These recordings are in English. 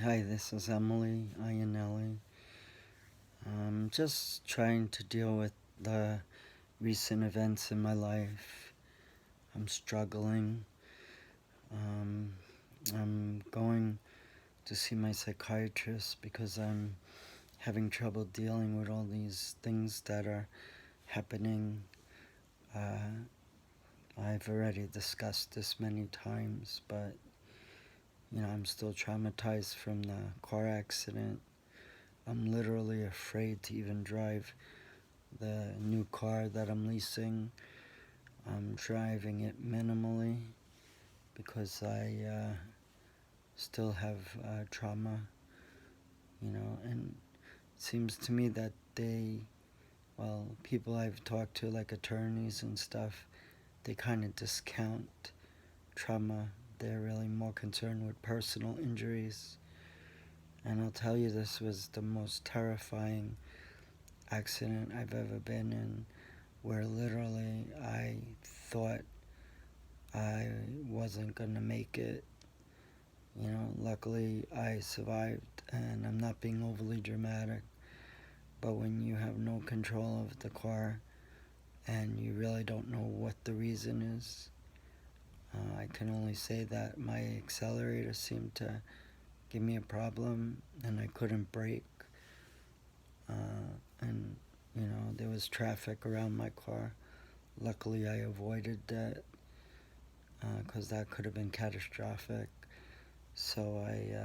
Hi, this is Emily Iannelli. I'm just trying to deal with the recent events in my life. I'm struggling. Um, I'm going to see my psychiatrist because I'm having trouble dealing with all these things that are happening. Uh, I've already discussed this many times, but I'm still traumatized from the car accident. I'm literally afraid to even drive the new car that I'm leasing. I'm driving it minimally because I still have trauma, and it seems to me that people I've talked to, like attorneys and stuff, they kind of discount trauma. They're really more concerned with personal injuries. And I'll tell you, this was the most terrifying accident I've ever been in, where literally I thought I wasn't gonna make it. Luckily I survived, and I'm not being overly dramatic, but when you have no control of the car and you really don't know what the reason is, I can only say that my accelerator seemed to give me a problem and I couldn't brake. And there was traffic around my car. Luckily I avoided that because that could have been catastrophic. So I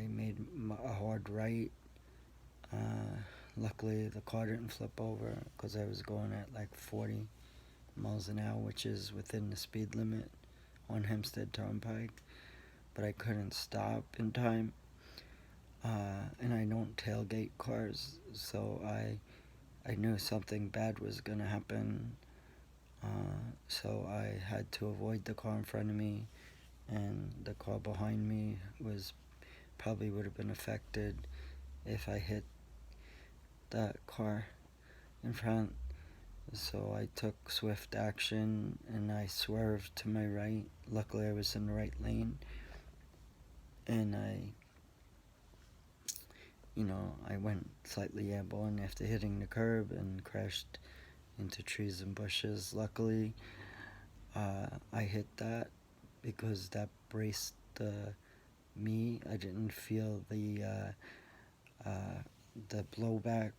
made a hard right. Luckily, the car didn't flip over because I was going at like 40 miles an hour, which is within the speed limit on Hempstead Turnpike. But I couldn't stop in time, and I don't tailgate cars, so I knew something bad was gonna happen. So I had to avoid the car in front of me, and the car behind me was probably would have been affected if I hit that car in front. So I took swift action and I swerved to my right. Luckily, I was in the right lane, and I went slightly airborne after hitting the curb and crashed into trees and bushes. Luckily, I hit that because that braced me. I didn't feel the blowback.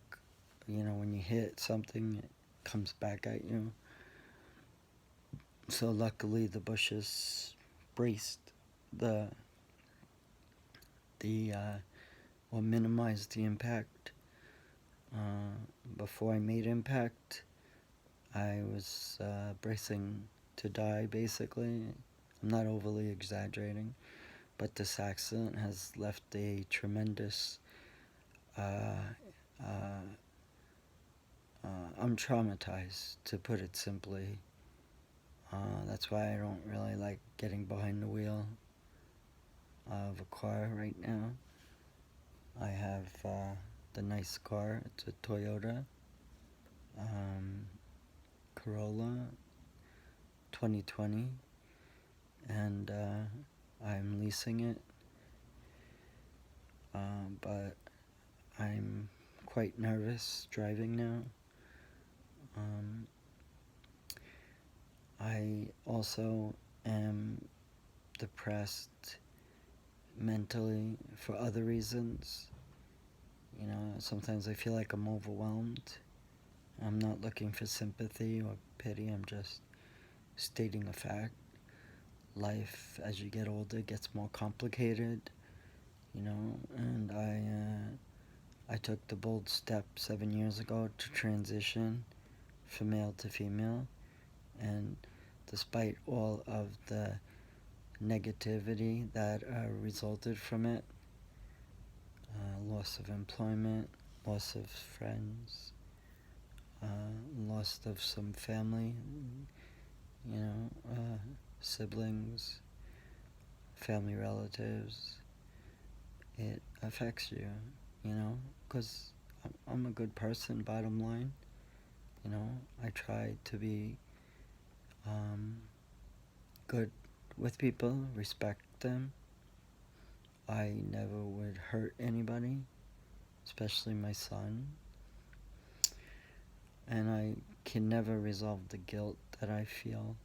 When you hit something, it comes back at you. So luckily, the bushes braced the or minimized the impact. Before I made impact, I was bracing to die. Basically, I'm not overly exaggerating, but this accident has left a tremendous. Uh, uh, I'm traumatized, to put it simply. That's why I don't really like getting behind the wheel of a car right now. I have the nice car. It's a Toyota um, Corolla 2020, and I'm leasing it, but I'm quite nervous driving now. Um, I also am depressed mentally for other reasons. Sometimes I feel like I'm overwhelmed. I'm not looking for sympathy or pity, I'm just stating a fact. Life, as you get older, gets more complicated, and I took the bold step 7 years ago to transition from male to female, and despite all of the negativity that resulted from it, loss of employment, loss of friends, loss of some family, you know, uh, siblings, family relatives, it affects you, because I'm a good person, bottom line. I try to be um, good with people, respect them, I never would hurt anybody, especially my son. And I can never resolve the guilt that I feel.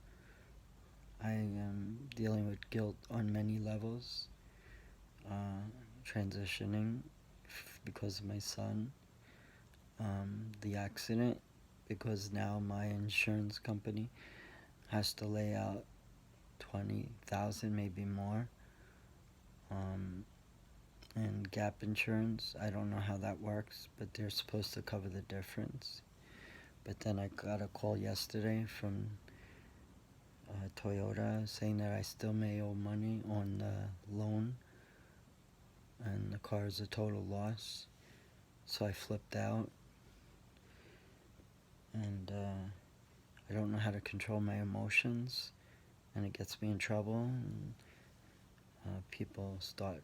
I am dealing with guilt on many levels, transitioning because of my son, the accident because now my insurance company has to lay out 20,000, maybe more, and gap insurance. I don't know how that works, but they're supposed to cover the difference. But then I got a call yesterday from Toyota saying that I still may owe money on the loan and the car is a total loss. So I flipped out, and I don't know how to control my emotions, and it gets me in trouble, and people start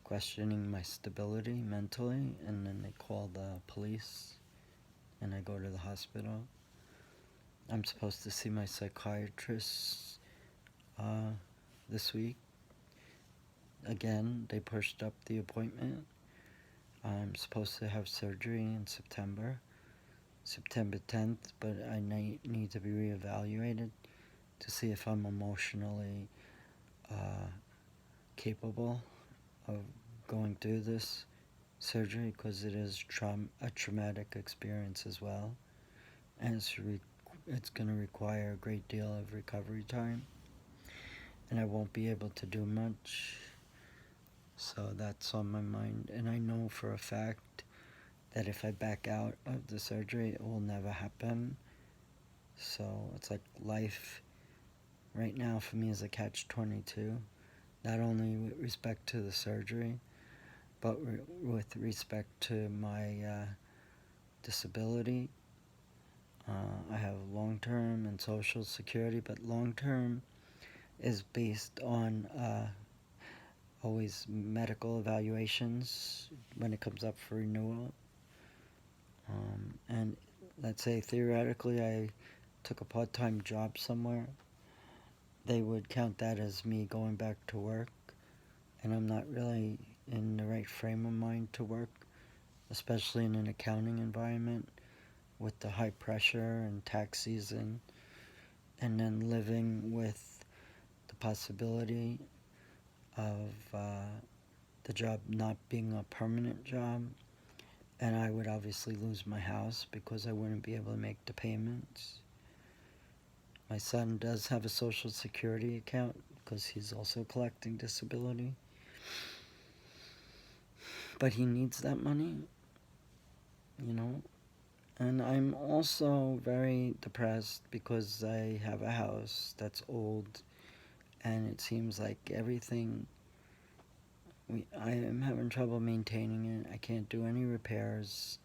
questioning my stability mentally, and then they call the police, and I go to the hospital. I'm supposed to see my psychiatrist this week. Again, they pushed up the appointment. I'm supposed to have surgery in September 10th, but I need to be reevaluated to see if I'm emotionally capable of going through this surgery, because it is a traumatic experience as well, and it's going to require a great deal of recovery time, and I won't be able to do much. So that's on my mind, and I know for a fact that if I back out of the surgery, it will never happen. So it's like life right now for me is a catch-22, not only with respect to the surgery, but with respect to my disability. I have long-term and social security, but long-term is based on always medical evaluations when it comes up for renewal. And let's say theoretically I took a part-time job somewhere, they would count that as me going back to work, and I'm not really in the right frame of mind to work, especially in an accounting environment with the high pressure and tax season, and then living with the possibility of the job not being a permanent job, and I would obviously lose my house because I wouldn't be able to make the payments. My son does have a social security account because he's also collecting disability, but he needs that money, you know. And I'm also very depressed because I have a house that's old, and it seems like everything, I am having trouble maintaining it. I can't do any repairs.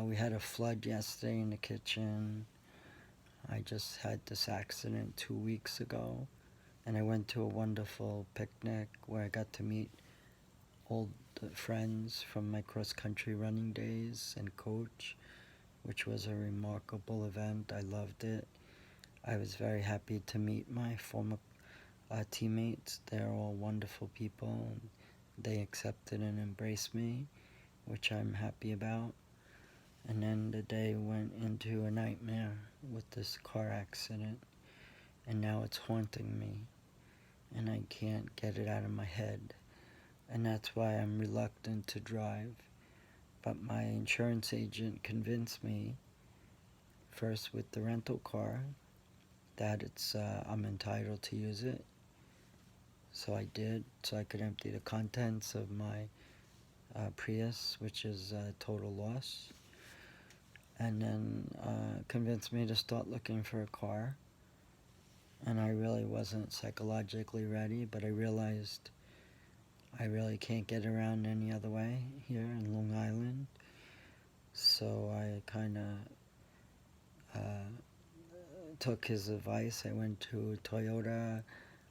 We had a flood yesterday in the kitchen. I just had this accident 2 weeks ago, and I went to a wonderful picnic where I got to meet old friends from my cross-country running days and coach, which was a remarkable event. I loved it. I was very happy to meet my former teammates. They're all wonderful people. They accepted and embraced me, which I'm happy about. And then the day went into a nightmare with this car accident, and now it's haunting me, and I can't get it out of my head. And that's why I'm reluctant to drive. But my insurance agent convinced me, first with the rental car, that I'm entitled to use it. So I did, so I could empty the contents of my Prius, which is a total loss, and then convinced me to start looking for a car. And I really wasn't psychologically ready, but I realized I really can't get around any other way here in Long Island. So I kind of took his advice. I went to Toyota.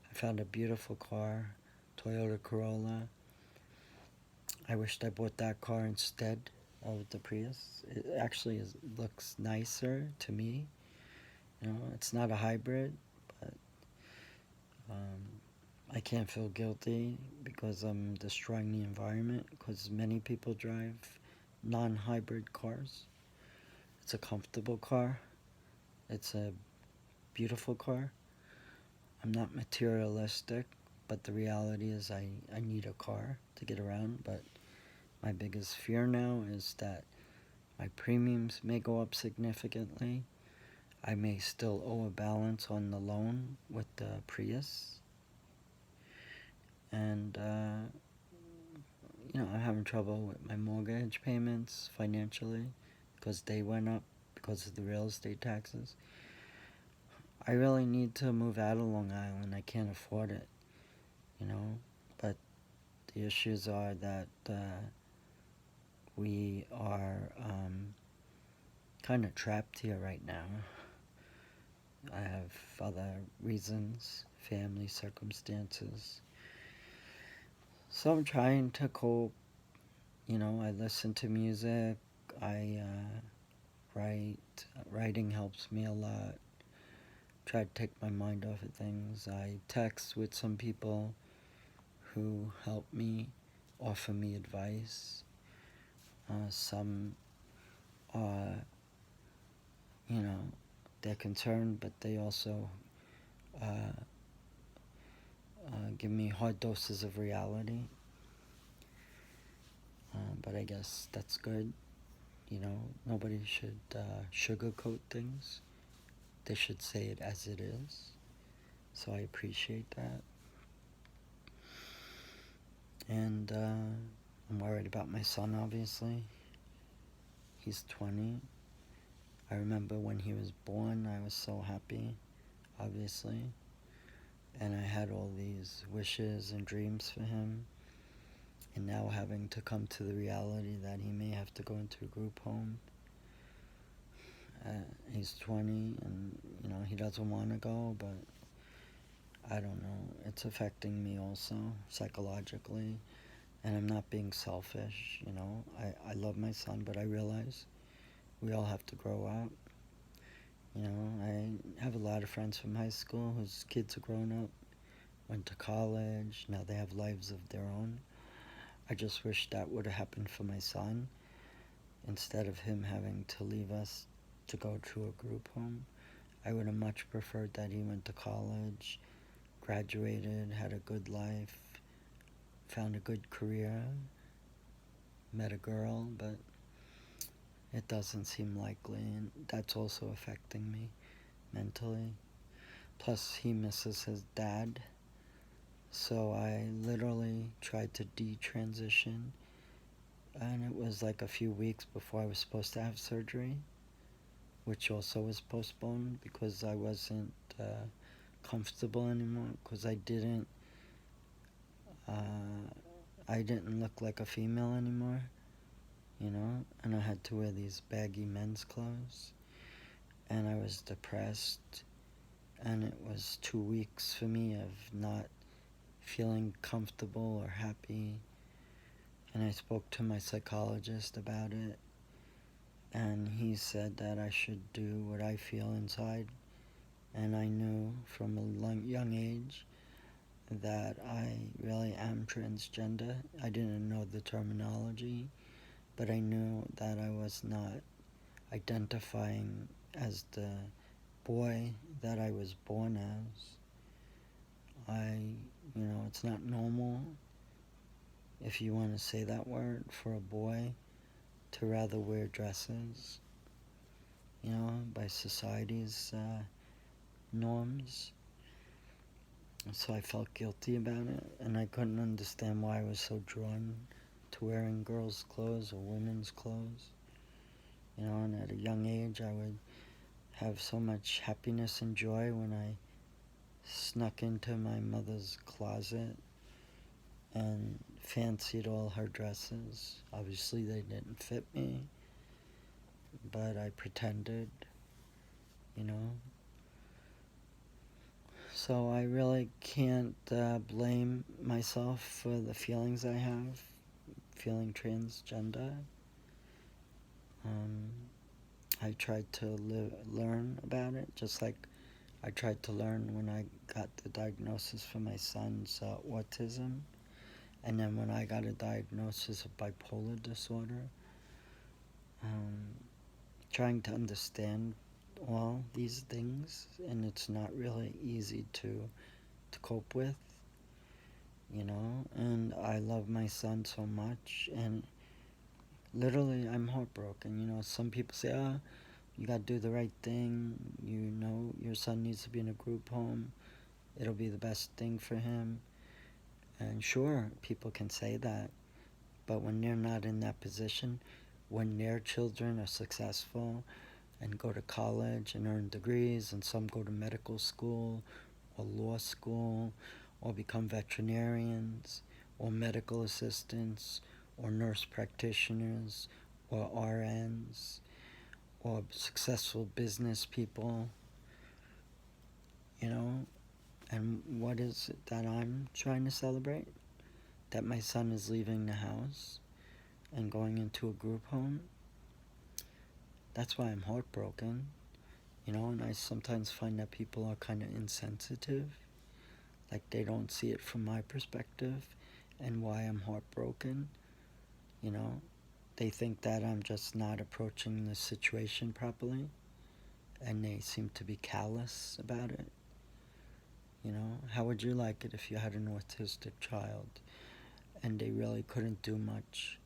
I found a beautiful car, Toyota Corolla. I wished I bought that car instead of the Prius. It actually looks nicer to me. You know, it's not a hybrid, but I can't feel guilty because I'm destroying the environment, because many people drive non-hybrid cars. It's a comfortable car. It's a beautiful car. I'm not materialistic, but the reality is I need a car to get around. But my biggest fear now is that my premiums may go up significantly. I may still owe a balance on the loan with the Prius. And, I'm having trouble with my mortgage payments financially because they went up because of the real estate taxes. I really need to move out of Long Island. I can't afford it, but the issues are that we are kind of trapped here right now. I have other reasons, family circumstances. So I'm trying to cope. I listen to music. I write. Writing helps me a lot. Try to take my mind off of things. I text with some people who help me, offer me advice. Some are, they're concerned, but they also give me hard doses of reality. But I guess that's good. Nobody should sugarcoat things. They should say it as it is. So I appreciate that. And I'm worried about my son, obviously. He's 20. I remember when he was born, I was so happy, obviously. And I had all these wishes and dreams for him. And now having to come to the reality that he may have to go into a group home. He's 20 and, he doesn't want to go, but I don't know. It's affecting me also, psychologically. And I'm not being selfish, I love my son, but I realize we all have to grow up. I have a lot of friends from high school whose kids are grown up, went to college, now they have lives of their own. I just wish that would have happened for my son, instead of him having to leave us to go to a group home. I would have much preferred that he went to college, graduated, had a good life, found a good career, met a girl, but it doesn't seem likely, and that's also affecting me mentally. Plus, he misses his dad, so I literally tried to detransition, and it was like a few weeks before I was supposed to have surgery, which also was postponed because I wasn't comfortable anymore, because I didn't look like a female anymore, and I had to wear these baggy men's clothes, and I was depressed, and it was 2 weeks for me of not feeling comfortable or happy, and I spoke to my psychologist about it, and he said that I should do what I feel inside, and I knew from a young age that I really am transgender. I didn't know the terminology, but I knew that I was not identifying as the boy that I was born as. It's not normal, if you want to say that word, for a boy to rather wear dresses, by society's norms. So I felt guilty about it, and I couldn't understand why I was so drawn to wearing girls' clothes or women's clothes. And at a young age, I would have so much happiness and joy when I snuck into my mother's closet and fancied all her dresses. Obviously, they didn't fit me, but I pretended, you know. So I really can't blame myself for the feelings I have, feeling transgender. I tried to learn about it, just like I tried to learn when I got the diagnosis for my son's autism, and then when I got a diagnosis of bipolar disorder, um, trying to understand all these things, and it's not really easy to cope with, you know. And I love my son so much, and literally I'm heartbroken. You know, some people say, "Ah, you gotta do the right thing. You know, your son needs to be in a group home. It'll be the best thing for him." And sure, people can say that, but when they're not in that position, when their children are successful and go to college and earn degrees, and some go to medical school or law school or become veterinarians or medical assistants or nurse practitioners or RNs or successful business people, you know. And what is it that I'm trying to celebrate? That my son is leaving the house and going into a group home. That's why I'm heartbroken, you know. And I sometimes find that people are kind of insensitive, like they don't see it from my perspective and why I'm heartbroken, you know. They think that I'm just not approaching the situation properly, and they seem to be callous about it. You know, how would you like it if you had an autistic child and they really couldn't do much,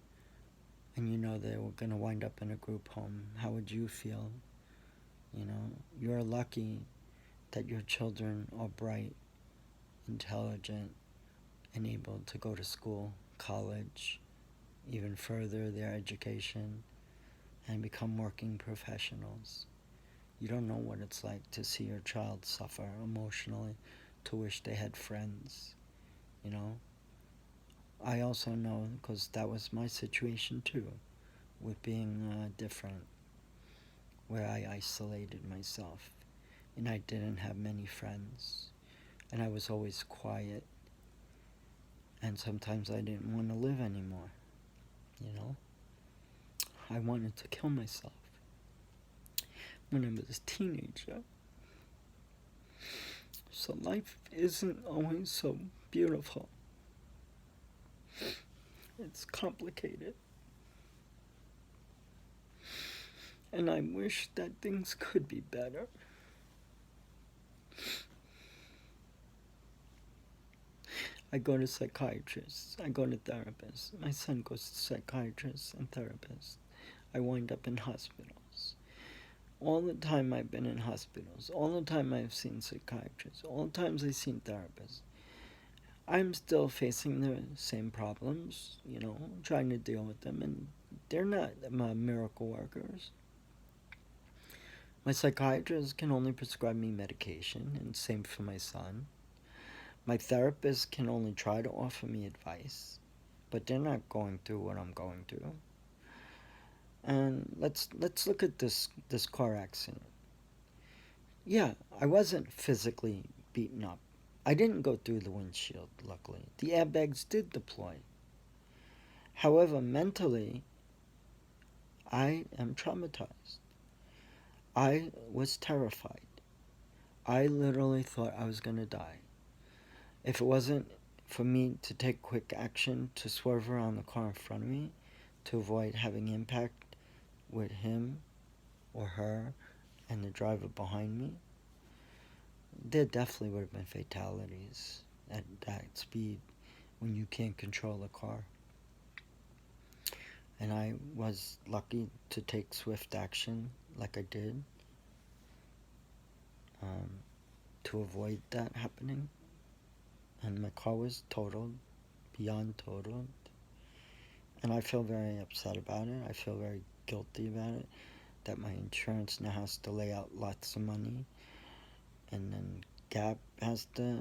and you know they were going to wind up in a group home? How would you feel? You know, you're lucky that your children are bright, intelligent, and able to go to school, college, even further their education, and become working professionals. You don't know what it's like to see your child suffer emotionally, to wish they had friends, you know. I also know, because that was my situation too, with being different, where I isolated myself and I didn't have many friends, and I was always quiet, and sometimes I didn't want to live anymore, you know. I wanted to kill myself when I was a teenager. So life isn't always so beautiful. It's complicated. And I wish that things could be better. I go to psychiatrists. I go to therapists. My son goes to psychiatrists and therapists. I wind up in hospitals. All the time I've been in hospitals, all the time I've seen psychiatrists, all the times I've seen therapists, I'm still facing the same problems, you know, trying to deal with them, and they're not miracle workers. My psychiatrist can only prescribe me medication, and same for my son. My therapist can only try to offer me advice, but they're not going through what I'm going through. And let's look at this car accident. Yeah, I wasn't physically beaten up. I didn't go through the windshield, luckily. The airbags did deploy. However, mentally, I am traumatized. I was terrified. I literally thought I was going to die. If it wasn't for me to take quick action to swerve around the car in front of me to avoid having impact with him or her and the driver behind me, there definitely would have been fatalities at that speed when you can't control a car. And I was lucky to take swift action like I did, um, to avoid that happening. And my car was totaled, beyond totaled. And I feel very upset about it. I feel very guilty about it, that my insurance now has to lay out lots of money. And then Gap has to,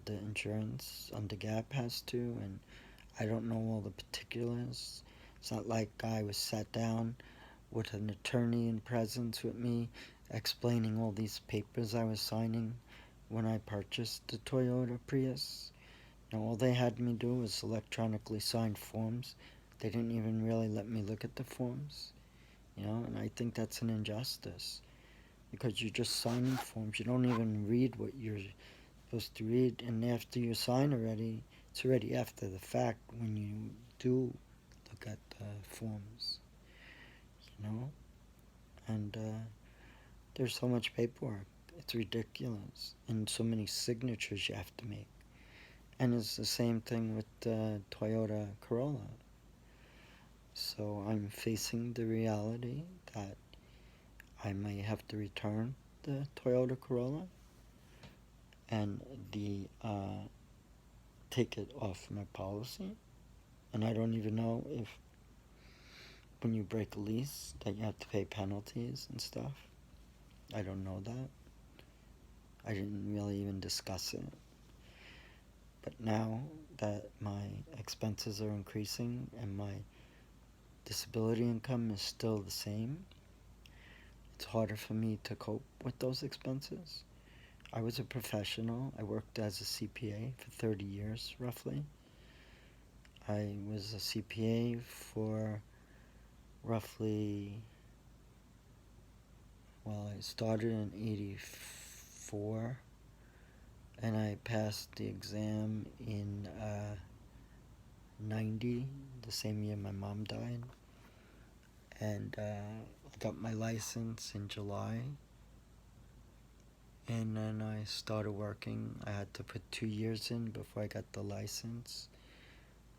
the insurance under Gap has to, and I don't know all the particulars. It's not like I was sat down with an attorney in presence with me explaining all these papers I was signing when I purchased the Toyota Prius. You know, all they had me do was electronically sign forms. They didn't even really let me look at the forms, you know, and I think that's an injustice. because you're just signing forms. You don't even read what you're supposed to read, and after you sign already, it's already after the fact when you do look at the forms, you know? And there's so much paperwork. It's ridiculous. And so many signatures you have to make. And it's the same thing with the Toyota Corolla. So I'm facing the reality that I may have to return the Toyota Corolla and the take it off my policy. And I don't even know if when you break a lease that you have to pay penalties and stuff. I don't know that. I didn't really even discuss it. But now that my expenses are increasing and my disability income is still the same, it's harder for me to cope with those expenses. I was a professional. I worked as a CPA for 30 years, roughly. I was a CPA for roughly, well, I started in 84, and I passed the exam in 90, the same year my mom died. And I got my license in July. And then I started working. I had to put 2 years in before I got the license.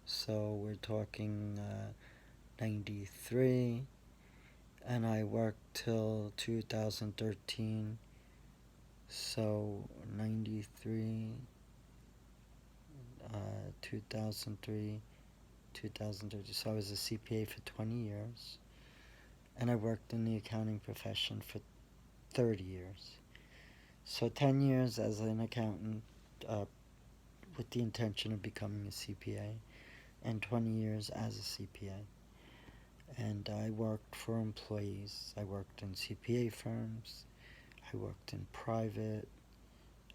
So we're talking 93. And I worked till 2013. So 93, 2003, 2030. So I was a CPA for 20 years. And I worked in the accounting profession for 30 years. So 10 years as an accountant with the intention of becoming a CPA, and 20 years as a CPA. And I worked for employees. I worked in CPA firms. I worked in private.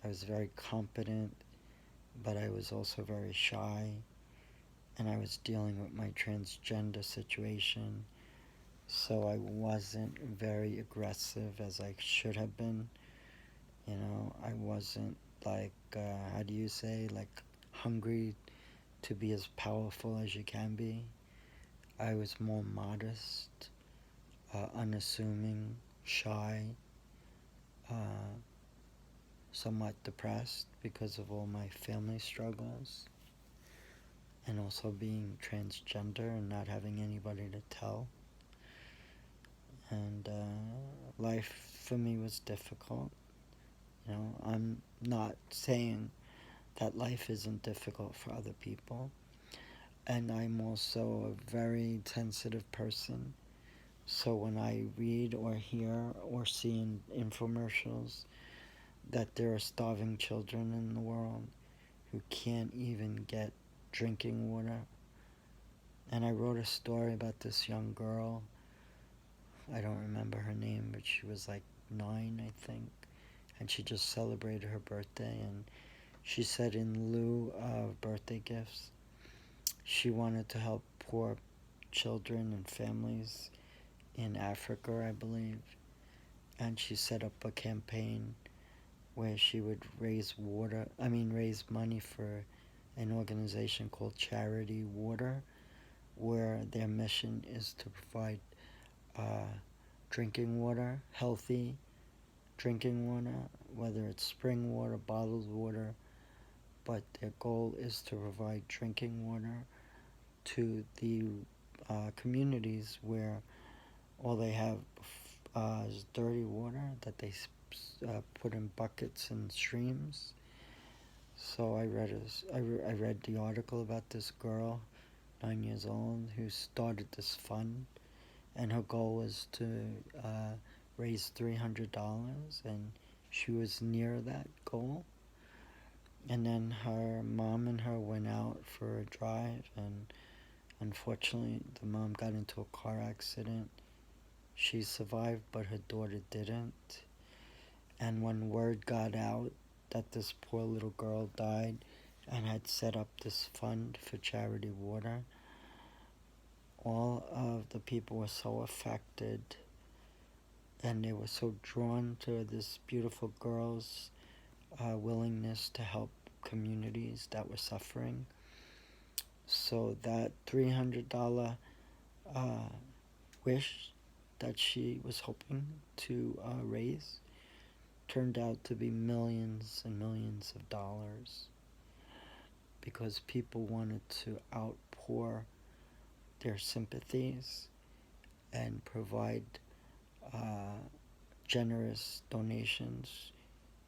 I was very competent, but I was also very shy. And I was dealing with my transgender situation, so I wasn't very aggressive as I should have been. You know, I wasn't like, how do you say, like hungry to be as powerful as you can be. I was more modest, unassuming, shy, uh, somewhat depressed because of all my family struggles, and also being transgender and not having anybody to tell. And life for me was difficult. You know, I'm not saying that life isn't difficult for other people. And I'm also a very sensitive person. So when I read or hear or see in infomercials that there are starving children in the world who can't even get drinking water. And I wrote a story about this young girl. I don't remember her name, but she was like 9, I think. And she just celebrated her birthday. And she said in lieu of birthday gifts, she wanted to help poor children and families in Africa, I believe. And she set up a campaign where she would raise money for an organization called Charity Water, where their mission is to provide uh, drinking water, healthy drinking water, whether it's spring water, bottled water, but their goal is to provide drinking water to the communities where all they have is dirty water that they put in buckets and streams. So I read the article about this girl, 9 years old, who started this fund, and her goal was to raise $300, and she was near that goal. And then her mom and her went out for a drive, and unfortunately the mom got into a car accident. She survived, but her daughter didn't. And when word got out that this poor little girl died and had set up this fund for charity water, all of the people were so affected, and they were so drawn to this beautiful girl's willingness to help communities that were suffering. So that $300 uh, wish that she was hoping to raise turned out to be millions and millions of dollars, because people wanted to outpour their sympathies and provide uh, generous donations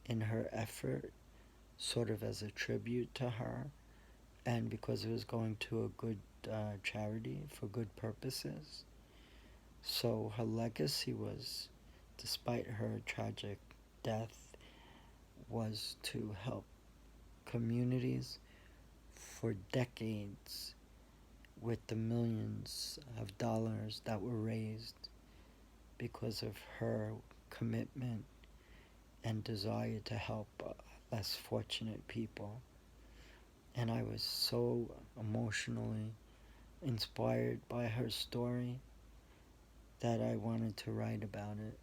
in her effort, sort of as a tribute to her, and because it was going to a good charity for good purposes. So her legacy was, despite her tragic death, was to help communities for decades with the millions of dollars that were raised because of her commitment and desire to help less fortunate people. And I was so emotionally inspired by her story that I wanted to write about it.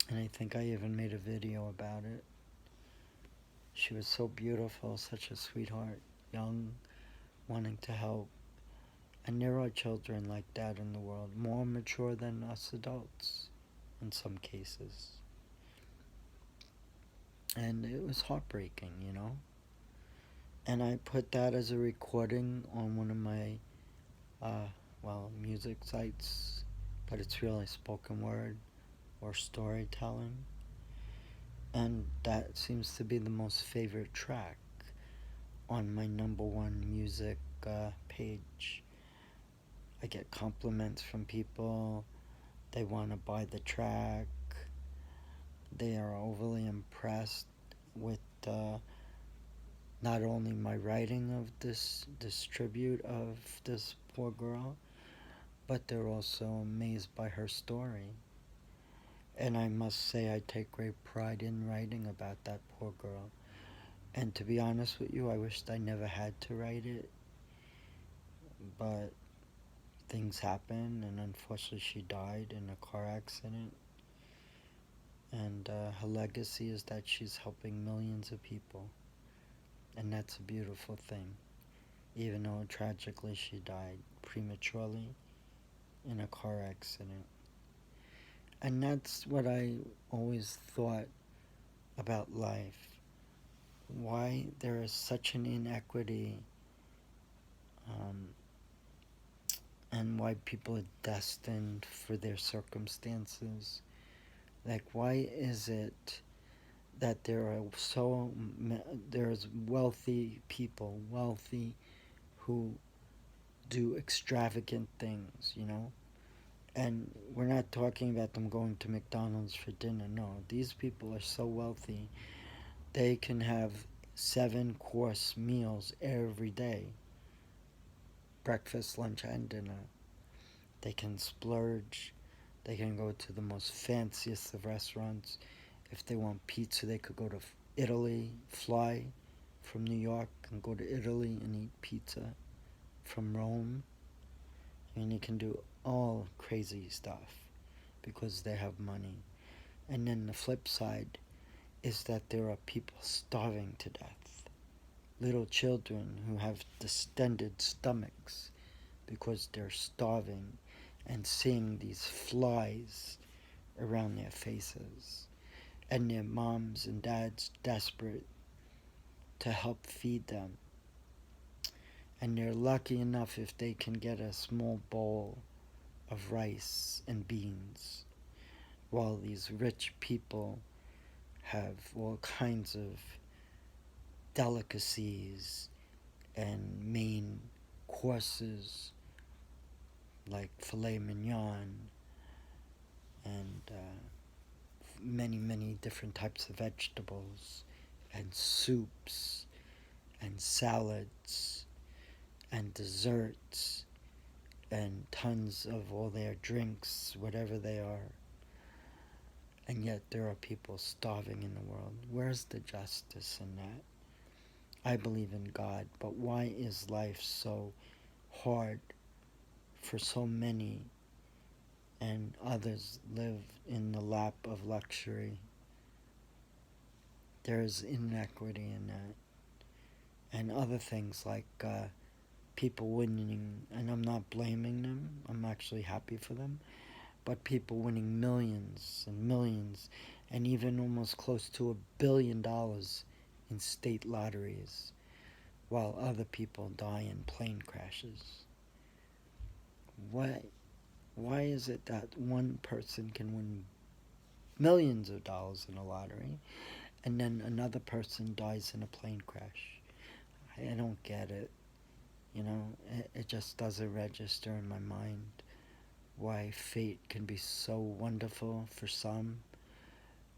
And I think I even made a video about it. She was so beautiful, such a sweetheart, young, wanting to help. And there are children like that in the world, more mature than us adults in some cases. And it was heartbreaking, you know? And I put that as a recording on one of my, music sites, but it's really spoken word or storytelling. And that seems to be the most favorite track on my number one music page. I get compliments from people. They want to buy the track. They are overly impressed with not only my writing of this tribute of this poor girl, but they're also amazed by her story. And I must say I take great pride in writing about that poor girl. And to be honest with you, I wished I never had to write it, but things happen, and unfortunately she died in a car accident. And her legacy is that she's helping millions of people, and that's a beautiful thing, even though tragically she died prematurely in a car accident. And that's what I always thought about life. Why there is such an inequity, um, and why people are destined for their circumstances. Like, why is it that there's wealthy people, wealthy who do extravagant things, you know? And we're not talking about them going to McDonald's for dinner. No, these people are so wealthy, they can have 7-course meals every day, breakfast, lunch, and dinner. They can splurge. They can go to the most fanciest of restaurants. If they want pizza, they could go to Italy, fly from New York and go to Italy and eat pizza from Rome. And you can do all crazy stuff because they have money. And then the flip side is that there are people starving to death. Little children who have distended stomachs because they're starving and seeing these flies around their faces. And their moms and dads desperate to help feed them. And they're lucky enough if they can get a small bowl of rice and beans, while these rich people have all kinds of delicacies and main courses like filet mignon and many, many different types of vegetables and soups and salads and desserts and tons of all their drinks, whatever they are. And yet there are people starving in the world. Where's the justice in that? I believe in God, but why is life so hard for so many, and others live in the lap of luxury. There's inequity in that. And other things like people winning, and I'm not blaming them, I'm actually happy for them, but people winning millions and millions, and even almost close to $1 billion in state lotteries, while other people die in plane crashes. Why is it that one person can win millions of dollars in a lottery and then another person dies in a plane crash? I don't get it. It just doesn't register in my mind why fate can be so wonderful for some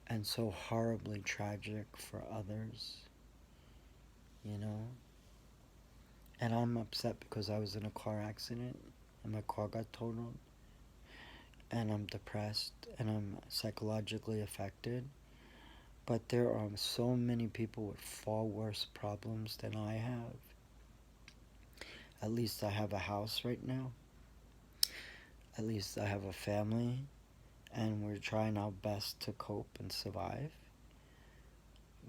and so horribly tragic for others, you know? And I'm upset because I was in a car accident and my car got totaled, and I'm depressed and I'm psychologically affected. But there are so many people with far worse problems than I have. At least I have a house right now. At least I have a family, and we're trying our best to cope and survive.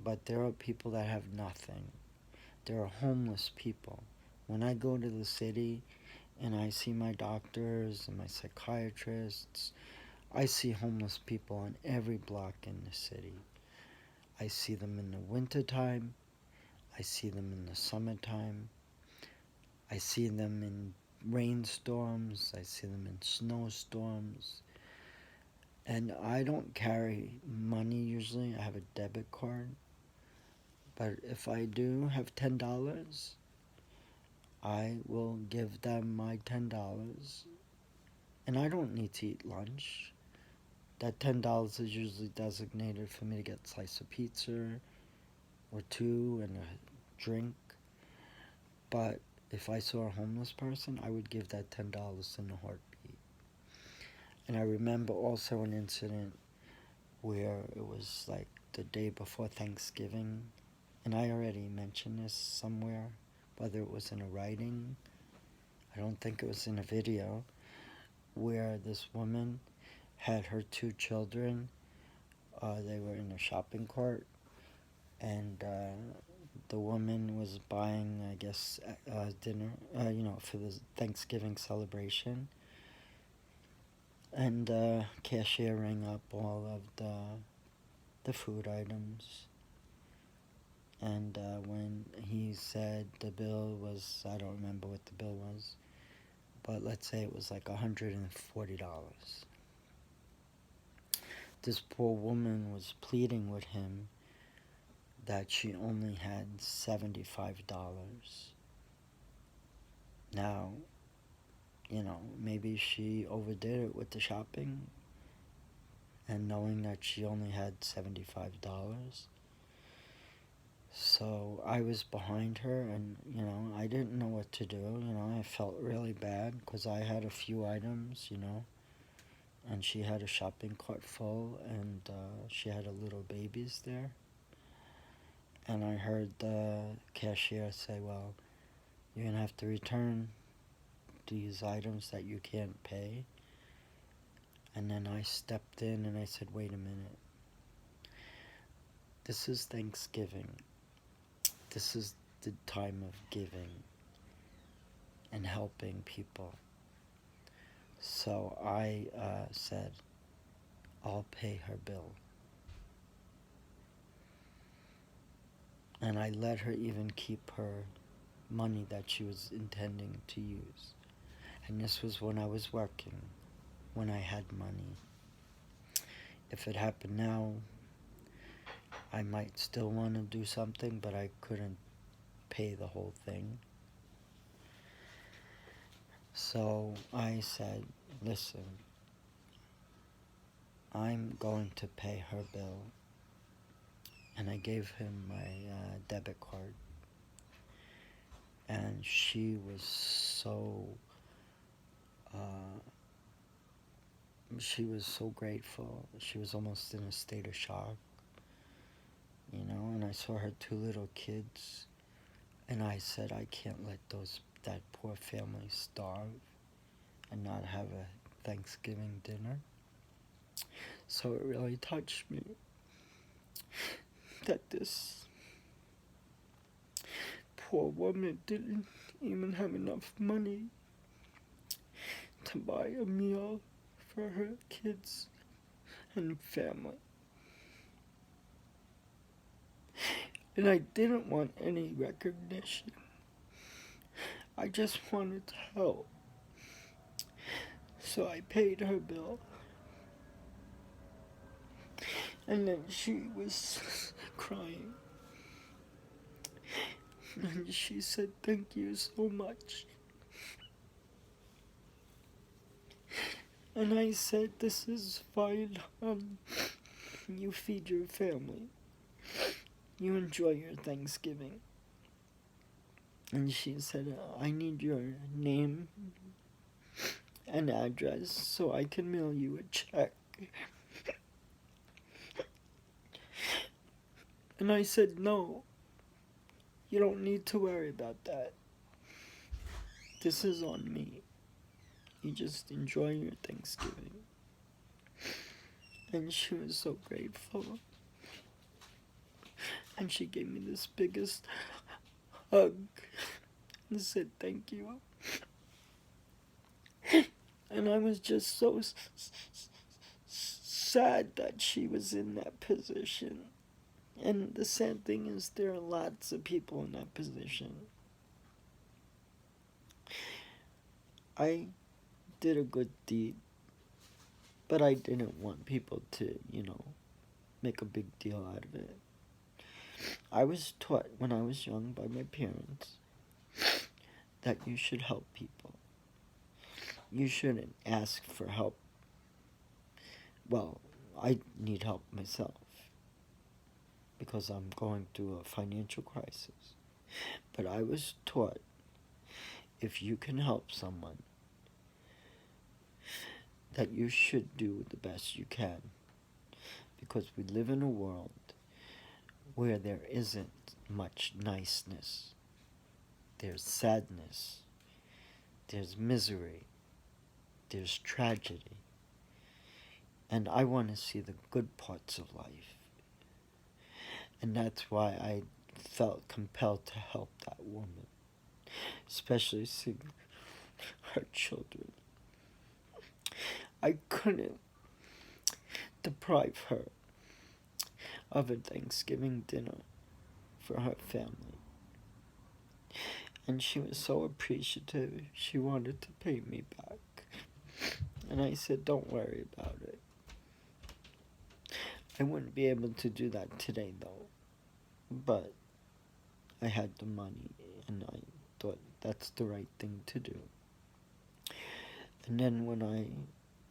But there are people that have nothing. There are homeless people. When I go to the city and I see my doctors and my psychiatrists, I see homeless people on every block in the city. I see them in the wintertime. I see them in the summertime. I see them in rainstorms. I see them in snowstorms. And I don't carry money usually. I have a debit card. But if I do have $10, I will give them my $10. And I don't need to eat lunch. That $10 is usually designated for me to get a slice of pizza or two and a drink. But if I saw a homeless person, I would give that $10 in a heartbeat. And I remember also an incident where it was like the day before Thanksgiving, and I already mentioned this somewhere, whether it was in a writing, I don't think it was in a video, where this woman had her two children. They were in a shopping cart, and the woman was buying, I guess, dinner, for the Thanksgiving celebration. And the cashier rang up all of the food items. And when he said the bill was, I don't remember what the bill was, but let's say it was like $140. This poor woman was pleading with him that she only had $75. Now, maybe she overdid it with the shopping, and knowing that she only had $75. So I was behind her, and, I didn't know what to do. I felt really bad because I had a few items, and she had a shopping cart full, and she had a little babies there. And I heard the cashier say, well, you're going to have to return these items that you can't pay. And then I stepped in and I said, wait a minute. This is Thanksgiving. This is the time of giving and helping people. So I said, I'll pay her bill. And I let her even keep her money that she was intending to use. And this was when I was working, when I had money. If it happened now, I might still want to do something, but I couldn't pay the whole thing. So I said, listen, I'm going to pay her bill. And I gave him my debit card. And she was so grateful. She was almost in a state of shock, and I saw her two little kids, and I said, I can't let that poor family starve and not have a Thanksgiving dinner. So it really touched me that this poor woman didn't even have enough money to buy a meal for her kids and family. And I didn't want any recognition. I just wanted to help. So I paid her bill. And then she was crying. And she said, "Thank you so much." And I said, "This is fine. You feed your family. You enjoy your Thanksgiving." And she said, "I need your name and address so I can mail you a check." And I said, "No, you don't need to worry about that. This is on me. You just enjoy your Thanksgiving." And she was so grateful. And she gave me this biggest hug and said, "Thank you." And I was just so sad that she was in that position. And the sad thing is, there are lots of people in that position. I did a good deed, but I didn't want people to, make a big deal out of it. I was taught when I was young by my parents that you should help people. You shouldn't ask for help. Well, I need help myself because I'm going through a financial crisis. But I was taught if you can help someone, that you should do the best you can, because we live in a world where there isn't much niceness. There's sadness, there's misery, there's tragedy, and I want to see the good parts of life. And that's why I felt compelled to help that woman, especially seeing her children. I couldn't deprive her of a Thanksgiving dinner for her family. And she was so appreciative, she wanted to pay me back. And I said, "Don't worry about it." I wouldn't be able to do that today, though. But I had the money, and I thought that's the right thing to do. And then when I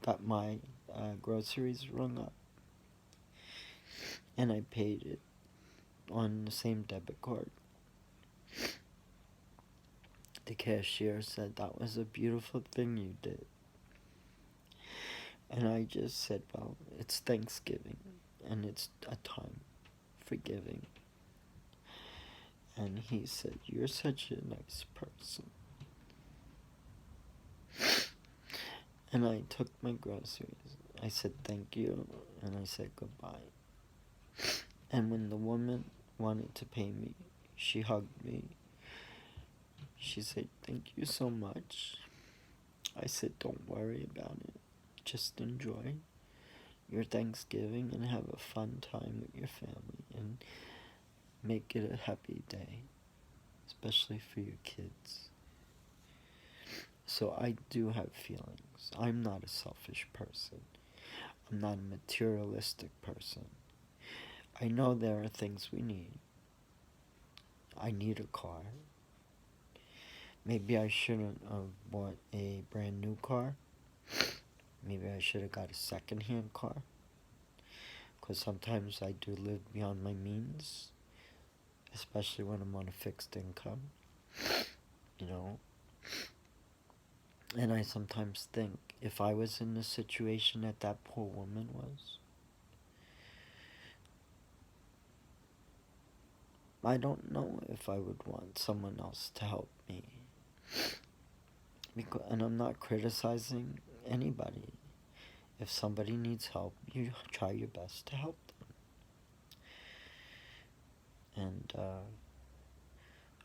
got my groceries rung up, and I paid it on the same debit card, the cashier said, "That was a beautiful thing you did." And I just said, "Well, it's Thanksgiving, and it's a time for giving." And he said, "You're such a nice person." And I took my groceries. I said thank you, and I said goodbye. And when the woman wanted to pay me, she hugged me. She said, "Thank you so much." I said, "Don't worry about it. Just enjoy your Thanksgiving and have a fun time with your family and make it a happy day, especially for your kids." So I do have feelings. I'm not a selfish person. I'm not a materialistic person. I know there are things we need. I need a car. Maybe I shouldn't have bought a brand new car. Maybe I should have got a second-hand car. Because sometimes I do live beyond my means, especially when I'm on a fixed income, And I sometimes think, if I was in the situation that that poor woman was, I don't know if I would want someone else to help me. And I'm not criticizing anybody. If somebody needs help, you try your best to help them. And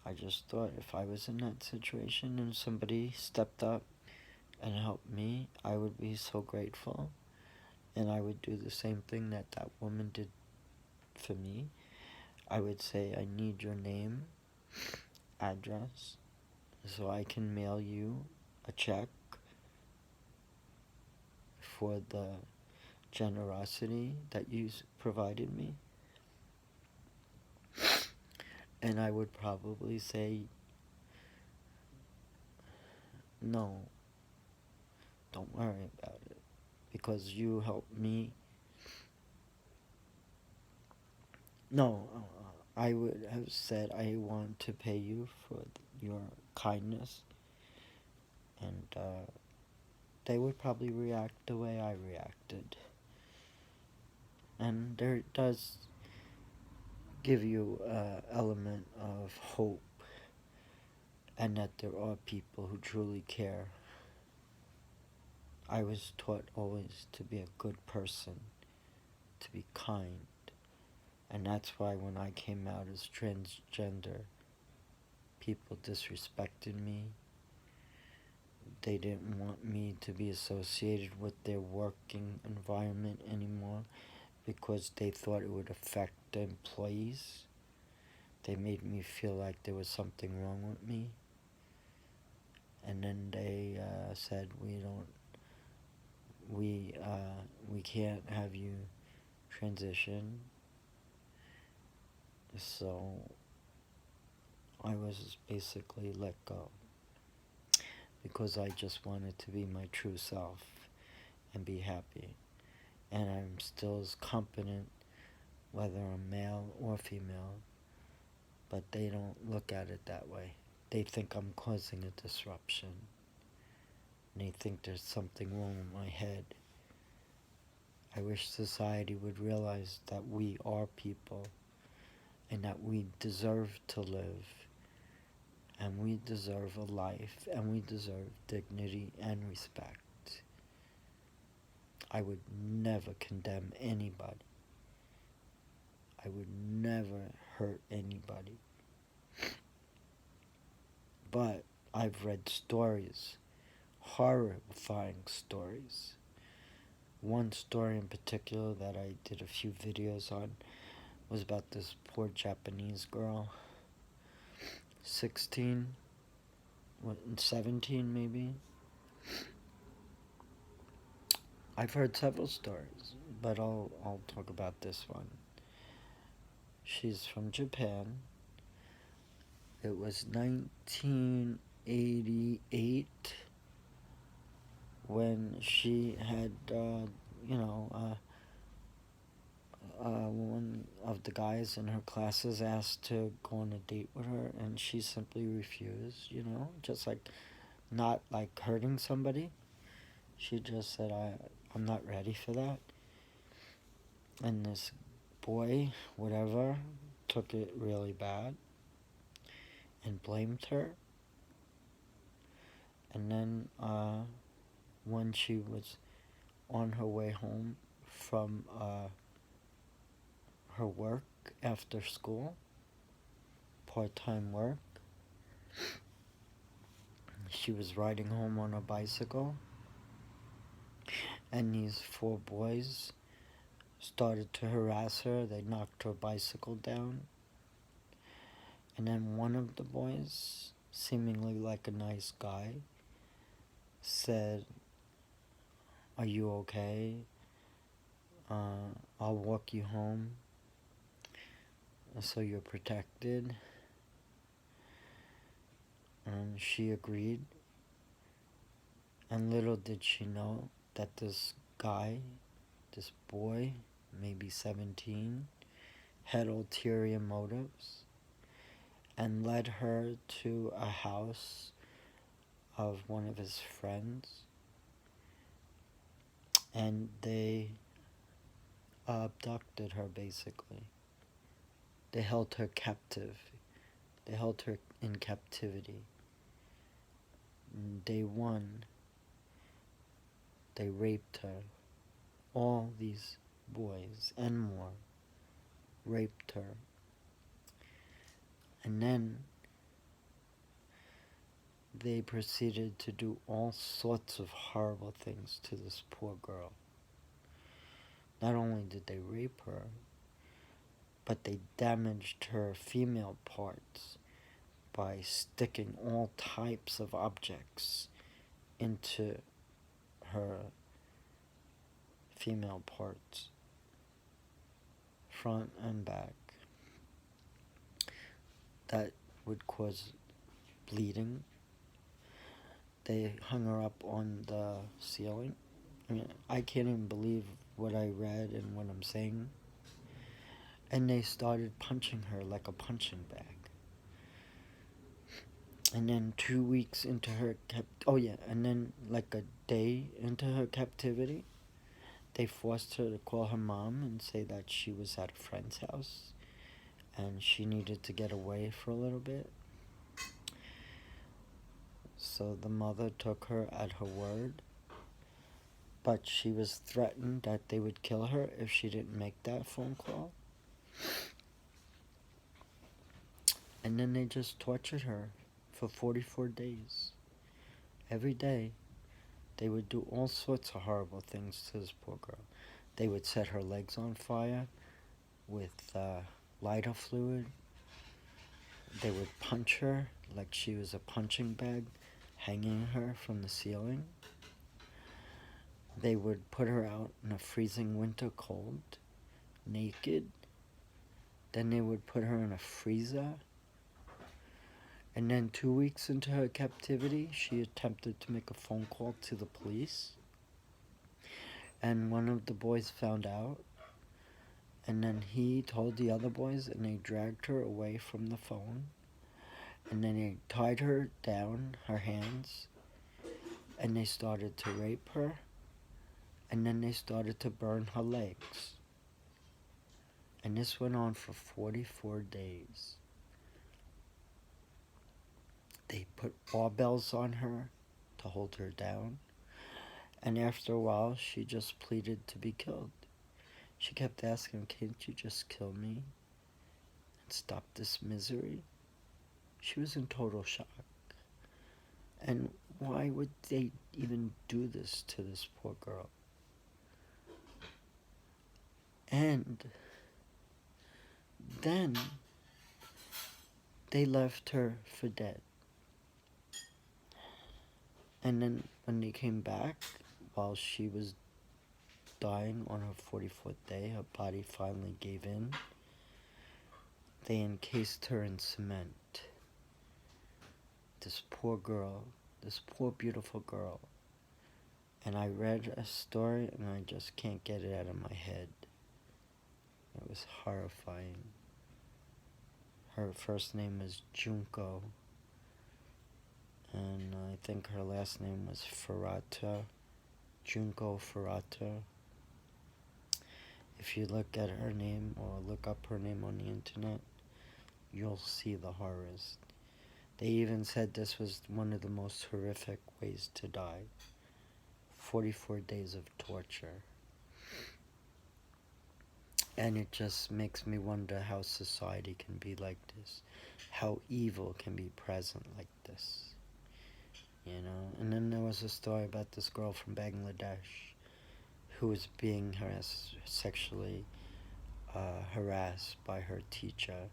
I just thought if I was in that situation and somebody stepped up and helped me, I would be so grateful. And I would do the same thing that that woman did for me. I would say, I need your name, address, so I can mail you a check for the generosity that you provided me. And I would probably say, no, don't worry about it, because you helped me. No, I would have said, I want to pay you for your kindness. And they would probably react the way I reacted. And there does give you an element of hope, and that there are people who truly care. I was taught always to be a good person, to be kind, and that's why when I came out as transgender, people disrespected me. They didn't want me to be associated with their working environment anymore because they thought it would affect the employees. They made me feel like there was something wrong with me. And then they said, we can't have you transition. So I was basically let go because I just wanted to be my true self and be happy. And I'm still as competent whether I'm male or female, but they don't look at it that way. They think I'm causing a disruption. And they think there's something wrong with my head. I wish society would realize that we are people and that we deserve to live, and we deserve a life, and we deserve dignity and respect. I would never condemn anybody. I would never hurt anybody. But I've read stories, horrifying stories. One story in particular that I did a few videos on was about this poor Japanese girl, 16, 17 maybe. I've heard several stories, but I'll talk about this one. She's from Japan. It was 1988 when she had, one of the guys in her classes asked to go on a date with her, and she simply refused, just like, not like hurting somebody. She just said, I'm not ready for that. And this boy, whatever, took it really bad and blamed her. And then when she was on her way home from her work after school, part-time work, she was riding home on a bicycle, and these 4 boys started to harass her. They knocked her bicycle down. And then one of the boys, seemingly like a nice guy, said, "Are you okay? I'll walk you home so you're protected." And she agreed. And little did she know that this guy, this boy, maybe 17, had ulterior motives and led her to a house of one of his friends, and they abducted her, basically. They held her captive. They held her in captivity. Day 1, they raped her. All these boys and more raped her. And then they proceeded to do all sorts of horrible things to this poor girl. Not only did they rape her, but they damaged her female parts by sticking all types of objects into her female parts, front and back, that would cause bleeding. They hung her up on the ceiling. I mean, I can't even believe what I read and what I'm saying. And they started punching her like a punching bag. And then 2 weeks into her and then like a day into her captivity, they forced her to call her mom and say that she was at a friend's house and she needed to get away for a little bit. So the mother took her at her word, but she was threatened that they would kill her if she didn't make that phone call. And then they just tortured her for 44 days. Every day, they would do all sorts of horrible things to this poor girl. They would set her legs on fire with lighter fluid. They would punch her like she was a punching bag, hanging her from the ceiling. They would put her out in a freezing winter cold, naked. Then they would put her in a freezer. And then 2 weeks into her captivity, she attempted to make a phone call to the police. And one of the boys found out. And then he told the other boys, and they dragged her away from the phone. And then they tied her down, her hands. And they started to rape her. And then they started to burn her legs. And this went on for 44 days. They put barbells on her to hold her down. And after a while, she just pleaded to be killed. She kept asking, "Can't you just kill me and stop this misery?" She was in total shock. And why would they even do this to this poor girl? And then they left her for dead. And then when they came back, while she was dying on her 44th day, her body finally gave in. They encased her in cement. This poor girl, this poor beautiful girl. And I read a story and I just can't get it out of my head. It was horrifying. Her first name is Junko. And I think her last name was Ferrata, Junko Ferrata. If you look at her name or look up her name on the internet, you'll see the horrors. They even said this was one of the most horrific ways to die. 44 days of torture. And it just makes me wonder how society can be like this. How evil can be present like this. You know, and then there was a story about this girl from Bangladesh who was being sexually harassed by her teacher.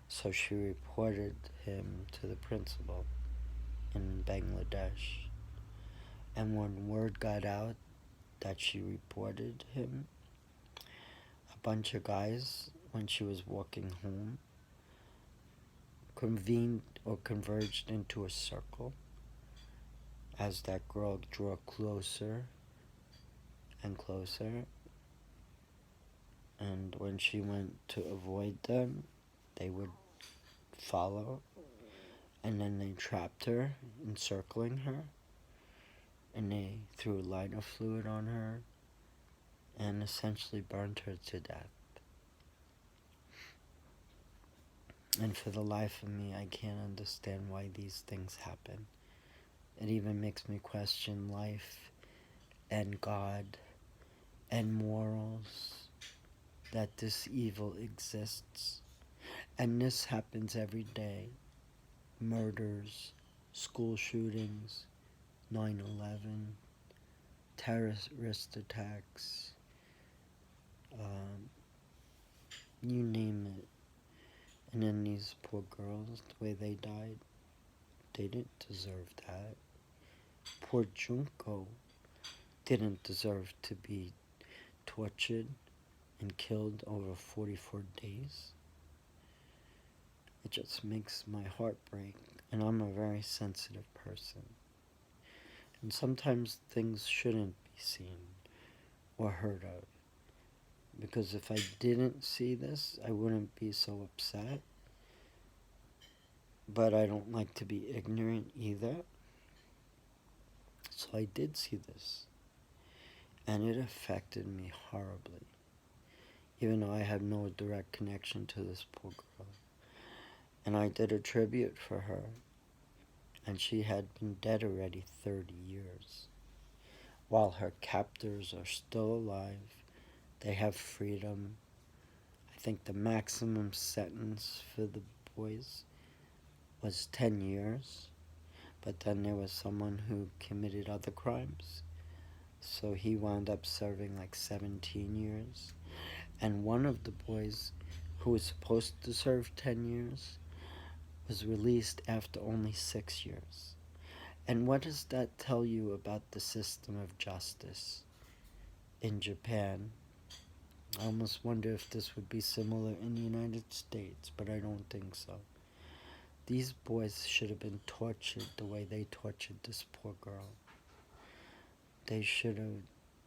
So she reported him to the principal in Bangladesh. And when word got out that she reported him, a bunch of guys, when she was walking home, convened or converged into a circle as that girl drew closer and closer. And when she went to avoid them, they would follow. And then they trapped her, encircling her. And they threw lighter fluid on her and essentially burned her to death. And for the life of me, I can't understand why these things happen. It even makes me question life and God and morals that this evil exists. And this happens every day. Murders, school shootings, 9/11, terrorist attacks, um, you name it. And then these poor girls, the way they died, they didn't deserve that. Poor Junko didn't deserve to be tortured and killed over 44 days. It just makes my heart break. And I'm a very sensitive person. And sometimes things shouldn't be seen or heard of. Because if I didn't see this, I wouldn't be so upset. But I don't like to be ignorant either. So I did see this. And it affected me horribly. Even though I have no direct connection to this poor girl. And I did a tribute for her. And she had been dead already 30 years. While her captors are still alive, they have freedom. I think the maximum sentence for the boys was 10 years. But then there was someone who committed other crimes. So he wound up serving like 17 years. And one of the boys who was supposed to serve 10 years was released after only 6 years. And what does that tell you about the system of justice in Japan? I almost wonder if this would be similar in the United States, but I don't think so. These boys should have been tortured the way they tortured this poor girl. They should have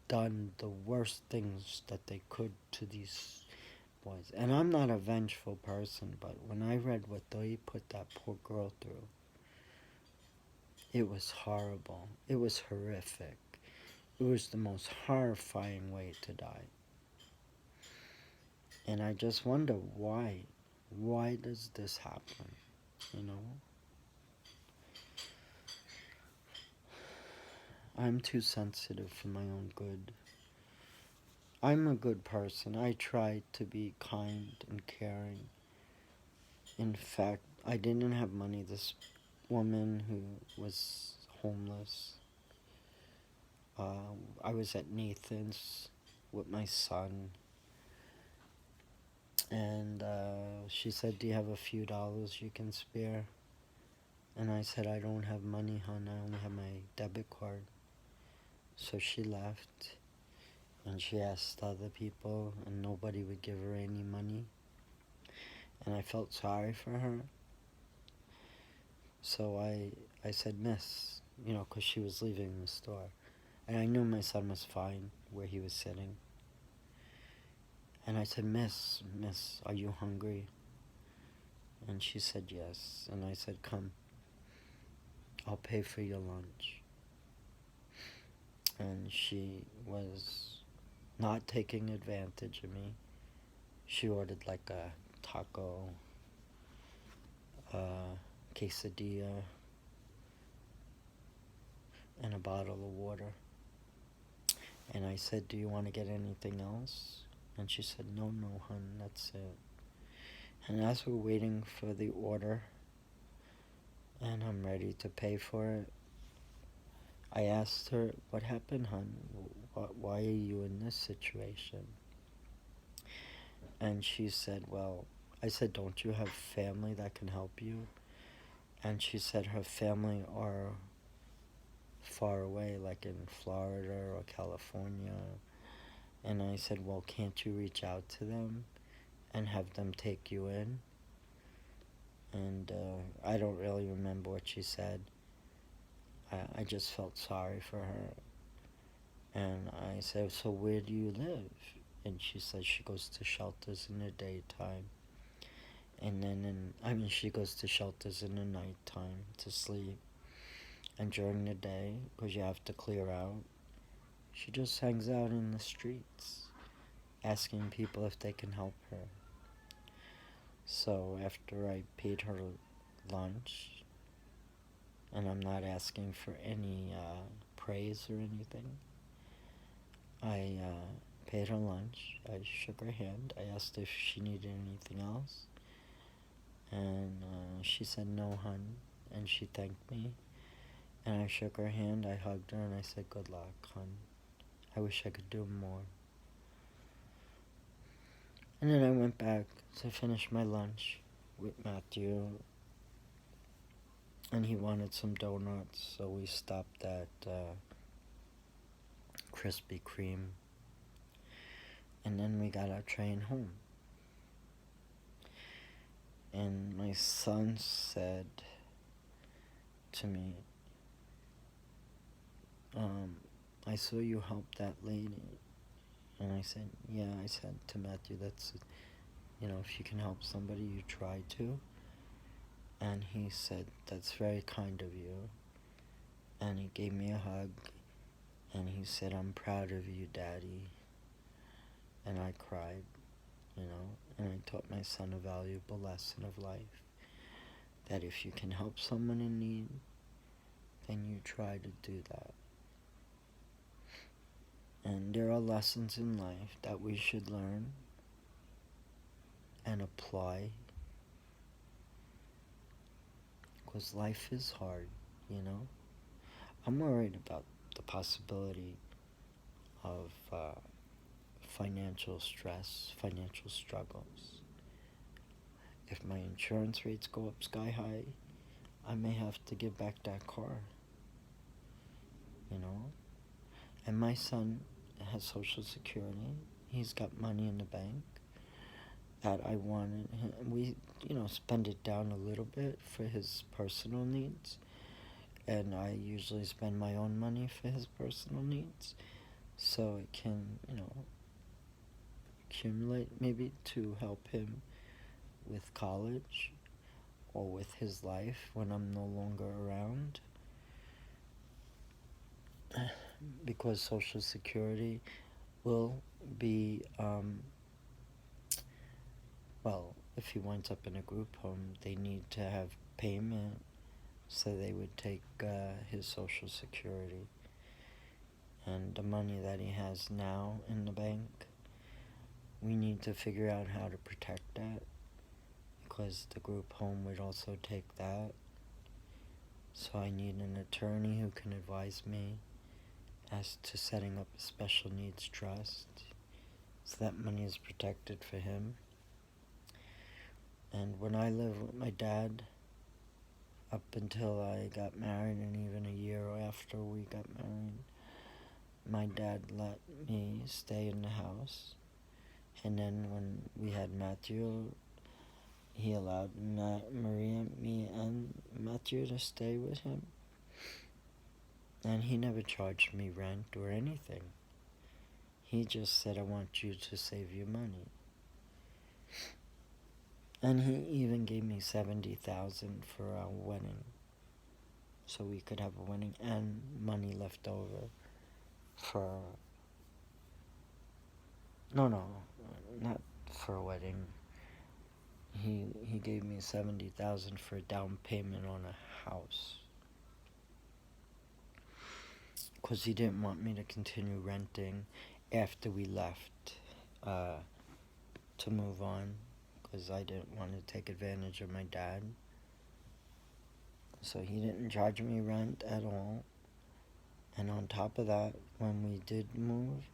done the worst things that they could to these boys. And I'm not a vengeful person, but when I read what they put that poor girl through, it was horrible. It was horrific. It was the most horrifying way to die. And I just wonder why. Why does this happen? You know? I'm too sensitive for my own good. I'm a good person. I try to be kind and caring. In fact, I didn't have money. This woman who was homeless, I was at Nathan's with my son, and she said, "Do you have a few dollars you can spare?" And I said, "I don't have money, hon. I only have my debit card." So she left, and she asked other people, and nobody would give her any money. And I felt sorry for her. So I said, "Miss," you know, because she was leaving the store. And I knew my son was fine where he was sitting. And I said, Miss, are you hungry?" And she said yes. And I said, "Come, I'll pay for your lunch." And she was not taking advantage of me. She ordered like a taco, quesadilla, and a bottle of water. And I said, "Do you want to get anything else?" And she said, No, hon, that's it." And as we're waiting for the order, and I'm ready to pay for it, I asked her, "What happened, hon? Why are you in this situation?" And she said, "Well," I said, "Don't you have family that can help you?" And she said her family are far away, like in Florida or California. And I said, "Well, can't you reach out to them and have them take you in?" And I don't really remember what she said. I just felt sorry for her. And I said, "So where do you live?" And she said she goes to shelters in the daytime. And then, she goes to shelters in the nighttime to sleep. And during the day, because you have to clear out, she just hangs out in the streets, asking people if they can help her. So after I paid her lunch, and I'm not asking for any praise or anything, I paid her lunch. I shook her hand. I asked if she needed anything else. And she said, "No, hun." And she thanked me. And I shook her hand. I hugged her and I said, "Good luck, hun. I wish I could do more." And then I went back to finish my lunch with Matthew. And he wanted some donuts, so we stopped at Krispy Kreme. And then we got our train home. And my son said to me, "I saw you help that lady." And I said, "Yeah." I said to Matthew, "That's, if you can help somebody, you try to." And he said, "That's very kind of you." And he gave me a hug. And he said, "I'm proud of you, Daddy." And I cried, and I taught my son a valuable lesson of life. That if you can help someone in need, then you try to do that. And there are lessons in life that we should learn and apply, because life is hard, I'm worried about the possibility of financial stress, financial struggles. If my insurance rates go up sky high, I may have to give back that car, And my son has Social Security. He's got money in the bank that I wanted him. We, spend it down a little bit for his personal needs. And I usually spend my own money for his personal needs. So it can, accumulate maybe to help him with college or with his life when I'm no longer around. Because Social Security will be, if he winds up in a group home, they need to have payment, so they would take his Social Security. And the money that he has now in the bank, we need to figure out how to protect that, because the group home would also take that. So I need an attorney who can advise me as to setting up a special needs trust so that money is protected for him. And when I lived with my dad, up until I got married, and even a year after we got married, my dad let me stay in the house. And then when we had Matthew, he allowed Maria, me, and Matthew to stay with him. And he never charged me rent or anything. He just said, "I want you to save you money." And he even gave me $70,000 for our wedding, so we could have a wedding and money left over for... No, not for a wedding. He gave me $70,000 for a down payment on a house, because he didn't want me to continue renting after we left to move on, because I didn't want to take advantage of my dad. So he didn't charge me rent at all. And on top of that, when we did move,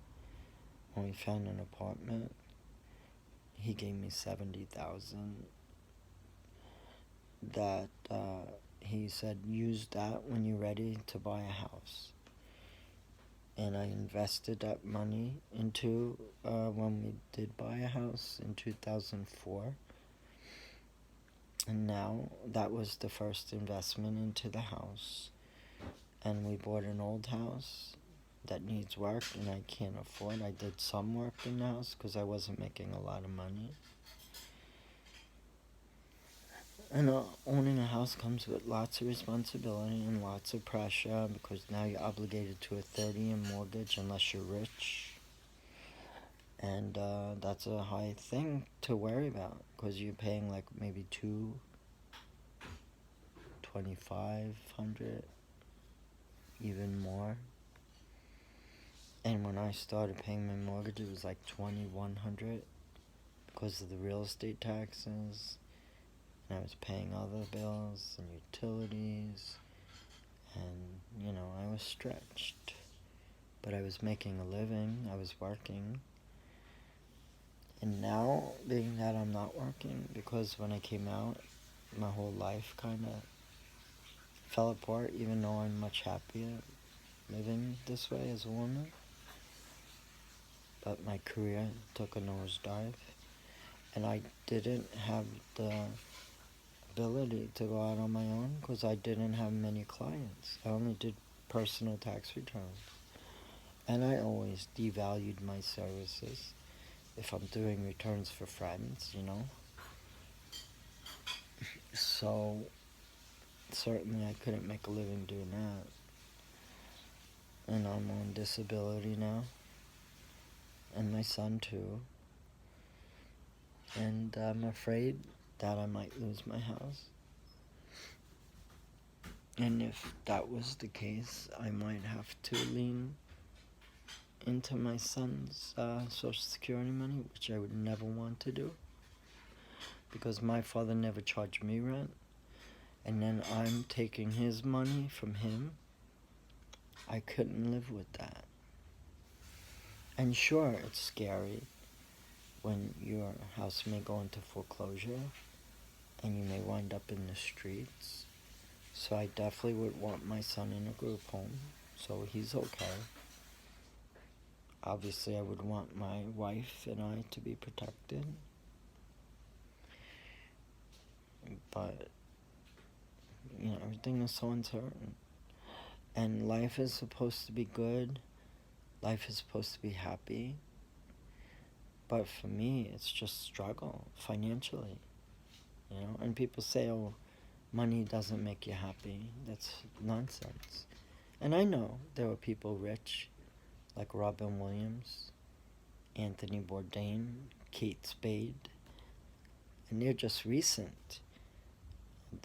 when we found an apartment, he gave me $70,000 that he said, "Use that when you're ready to buy a house." And I invested that money into when we did buy a house in 2004. And now that was the first investment into the house. And we bought an old house that needs work and I can't afford. I did some work in the house because I wasn't making a lot of money. And owning a house comes with lots of responsibility and lots of pressure, because now you're obligated to a 30-year mortgage unless you're rich. And that's a high thing to worry about, because you're paying like maybe $2,500, even more. And when I started paying my mortgage, it was like $2,100 because of the real estate taxes. And I was paying other bills and utilities. And, I was stretched. But I was making a living. I was working. And now, being that I'm not working, because when I came out, my whole life kind of fell apart, even though I'm much happier living this way as a woman. But my career took a nosedive, and I didn't have the ability to go out on my own because I didn't have many clients. I only did personal tax returns. And I always devalued my services if I'm doing returns for friends. So certainly I couldn't make a living doing that. And I'm on disability now. And my son too. And I'm afraid that I might lose my house. And if that was the case, I might have to lean into my son's Social Security money, which I would never want to do. Because my father never charged me rent. And then I'm taking his money from him. I couldn't live with that. And sure, it's scary when your house may go into foreclosure and you may wind up in the streets. So I definitely would want my son in a group home so he's okay. Obviously, I would want my wife and I to be protected. But, everything is so uncertain. And life is supposed to be good. Life is supposed to be happy. But for me, it's just struggle financially. And people say, oh, money doesn't make you happy. That's nonsense. And I know there were people rich, like Robin Williams, Anthony Bourdain, Kate Spade, and they're just recent.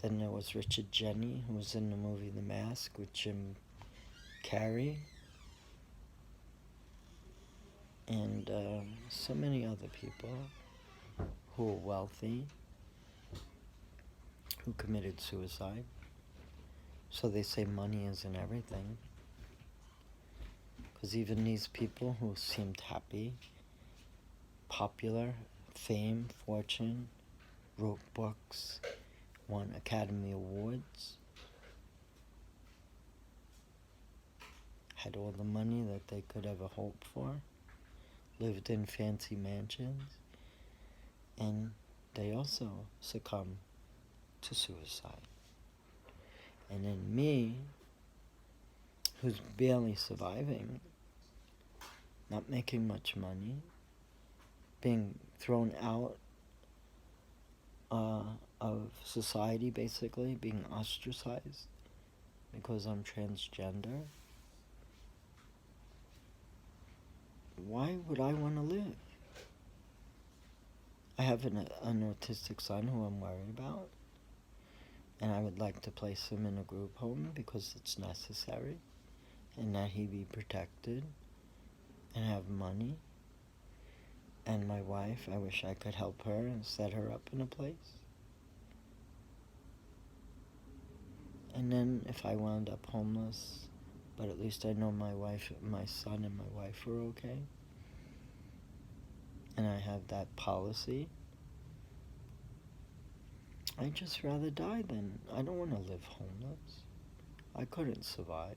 Then there was Richard Jeni, who was in the movie The Mask with Jim Carrey, and so many other people who were wealthy, who committed suicide. So they say money isn't everything. Because even these people who seemed happy, popular, fame, fortune, wrote books, won Academy Awards, had all the money that they could ever hope for, lived in fancy mansions, and they also succumbed to suicide. And then me, who's barely surviving, not making much money, being thrown out of society, basically, being ostracized because I'm transgender. Why would I want to live? I have an autistic son who I'm worried about, and I would like to place him in a group home because it's necessary, and that he be protected and have money. And my wife, I wish I could help her and set her up in a place. And then if I wound up homeless, but at least I know my son and my wife are okay, and I have that policy, I'd just rather die than, I don't want to live homeless. I couldn't survive.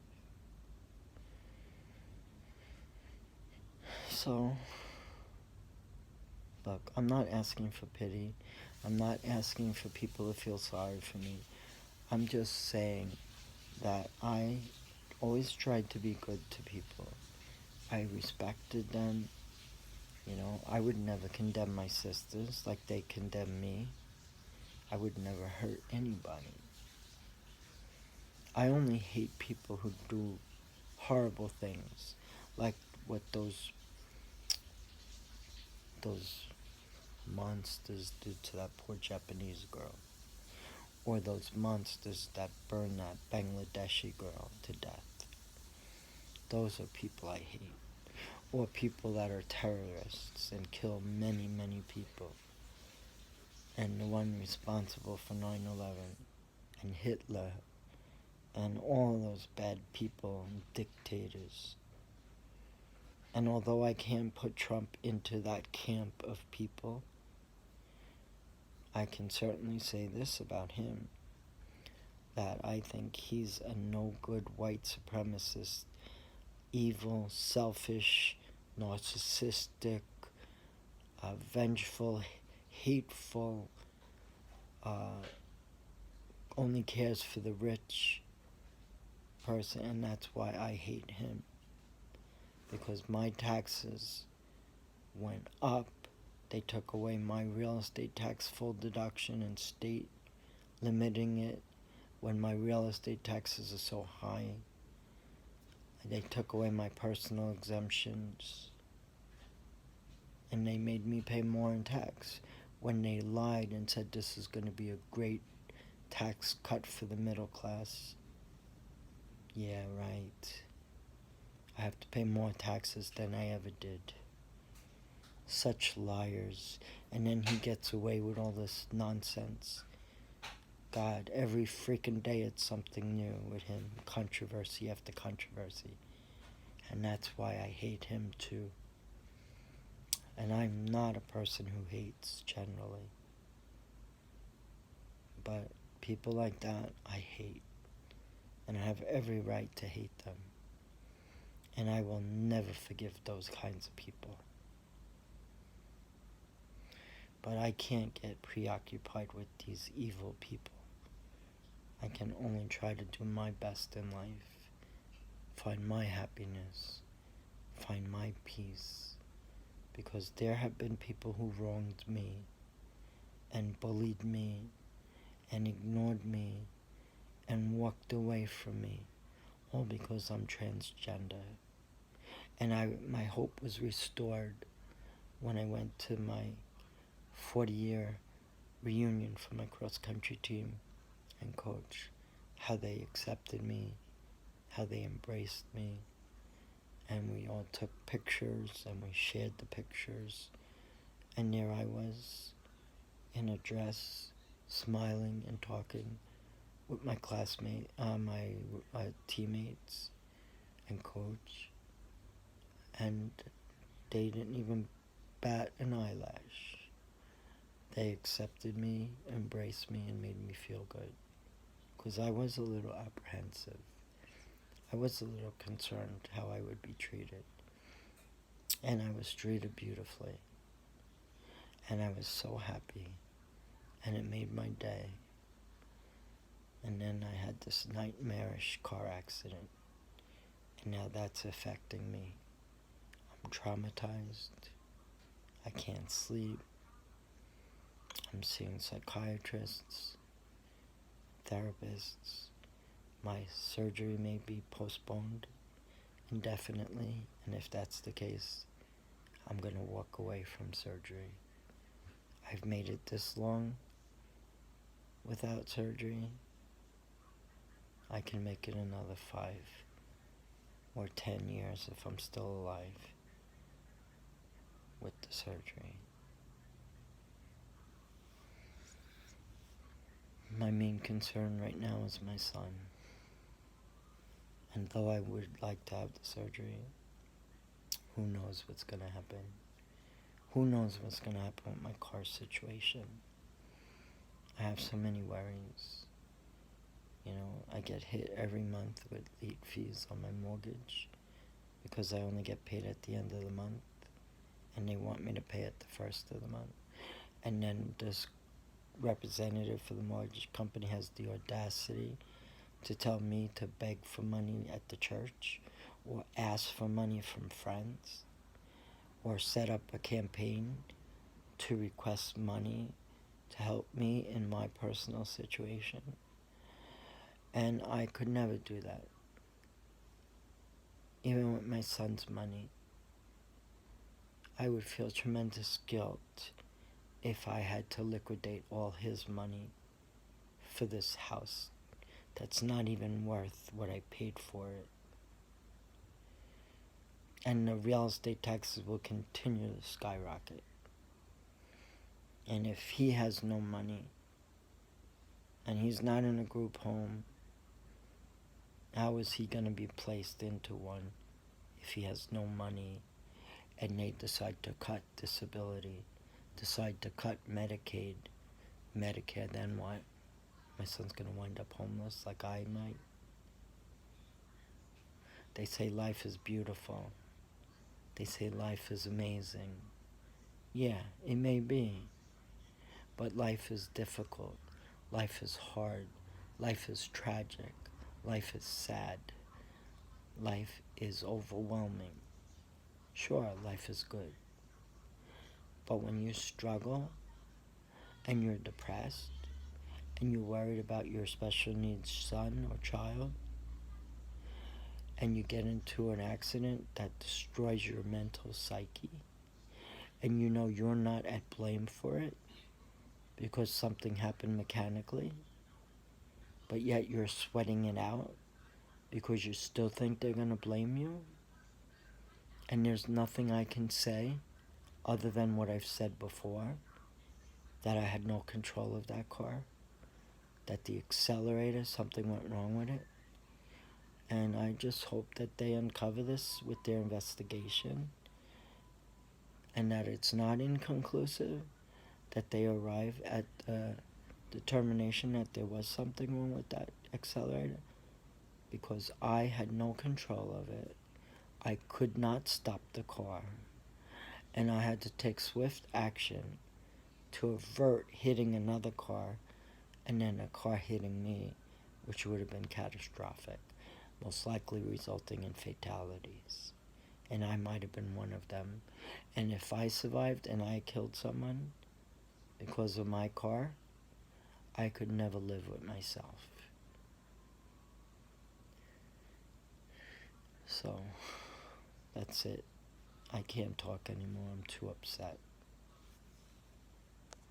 So, look, I'm not asking for pity. I'm not asking for people to feel sorry for me. I'm just saying that I always tried to be good to people. I respected them. I would never condemn my sisters like they condemn me. I would never hurt anybody. I only hate people who do horrible things, like what those monsters did to that poor Japanese girl, or those monsters that burned that Bangladeshi girl to death. Those are people I hate. or people that are terrorists and kill many, many people, and the one responsible for 9/11 and Hitler and all those bad people and dictators. And although I can't put Trump into that camp of people, I can certainly say this about him, that I think he's a no-good white supremacist, evil, selfish, narcissistic, vengeful, hateful, only cares for the rich person, and that's why I hate him. Because my taxes went up. They took away my real estate tax full deduction and state limiting it when my real estate taxes are so high. They took away my personal exemptions, and they made me pay more in tax when they lied and said this is going to be a great tax cut for the middle class. Yeah, right. I have to pay more taxes than I ever did. Such liars. And then he gets away with all this nonsense. God, every freaking day it's something new with him. Controversy after controversy. And that's why I hate him too. And I'm not a person who hates generally. But people like that, I hate. And I have every right to hate them. And I will never forgive those kinds of people. But I can't get preoccupied with these evil people. I can only try to do my best in life, find my happiness, find my peace, because there have been people who wronged me and bullied me and ignored me and walked away from me, all because I'm transgender. And my hope was restored when I went to my 40-year reunion for my cross-country team and coach, how they accepted me, how they embraced me, and we all took pictures and we shared the pictures, and there I was in a dress, smiling and talking with my my teammates and coach, and they didn't even bat an eyelash. They accepted me, embraced me, and made me feel good. Because I was a little apprehensive. I was a little concerned how I would be treated. And I was treated beautifully. And I was so happy. And it made my day. And then I had this nightmarish car accident. And now that's affecting me. I'm traumatized. I can't sleep. I'm seeing psychiatrists, therapists. My surgery may be postponed indefinitely, and if that's the case, I'm going to walk away from surgery. I've made it this long without surgery. I can make it another 5 or 10 years if I'm still alive with the surgery. My main concern right now is my son. And though I would like to have the surgery, who knows what's going to happen? Who knows what's going to happen with my car situation? I have so many worries. You know, I get hit every month with late fees on my mortgage because I only get paid at the end of the month, and they want me to pay at the first of the month. And then this representative for the mortgage company has the audacity to tell me to beg for money at the church, or ask for money from friends, or set up a campaign to request money to help me in my personal situation. And I could never do that. Even with my son's money, I would feel tremendous guilt if I had to liquidate all his money for this house that's not even worth what I paid for it. and the real estate taxes will continue to skyrocket. And if he has no money, and he's not in a group home, how is he going to be placed into one if he has no money and they decide to cut disability, decide to cut Medicaid, Medicare, then what? My son's going to wind up homeless like I might. They say life is beautiful. They say life is amazing. Yeah, it may be. But life is difficult. Life is hard. Life is tragic. Life is sad. Life is overwhelming. Sure, life is good. But when you struggle and you're depressed and you're worried about your special needs son or child and you get into an accident that destroys your mental psyche and you know you're not at blame for it because something happened mechanically, but yet you're sweating it out because you still think they're going to blame you, and there's nothing I can say other than what I've said before, that I had no control of that car, that the accelerator, something went wrong with it, and I just hope that they uncover this with their investigation and that it's not inconclusive, that they arrive at determination that there was something wrong with that accelerator, because I had no control of it. I could not stop the car, and I had to take swift action to avert hitting another car and then a car hitting me, which would have been catastrophic, most likely resulting in fatalities. And I might have been one of them. And if I survived and I killed someone because of my car, I could never live with myself. So, that's it. I can't talk anymore. I'm too upset.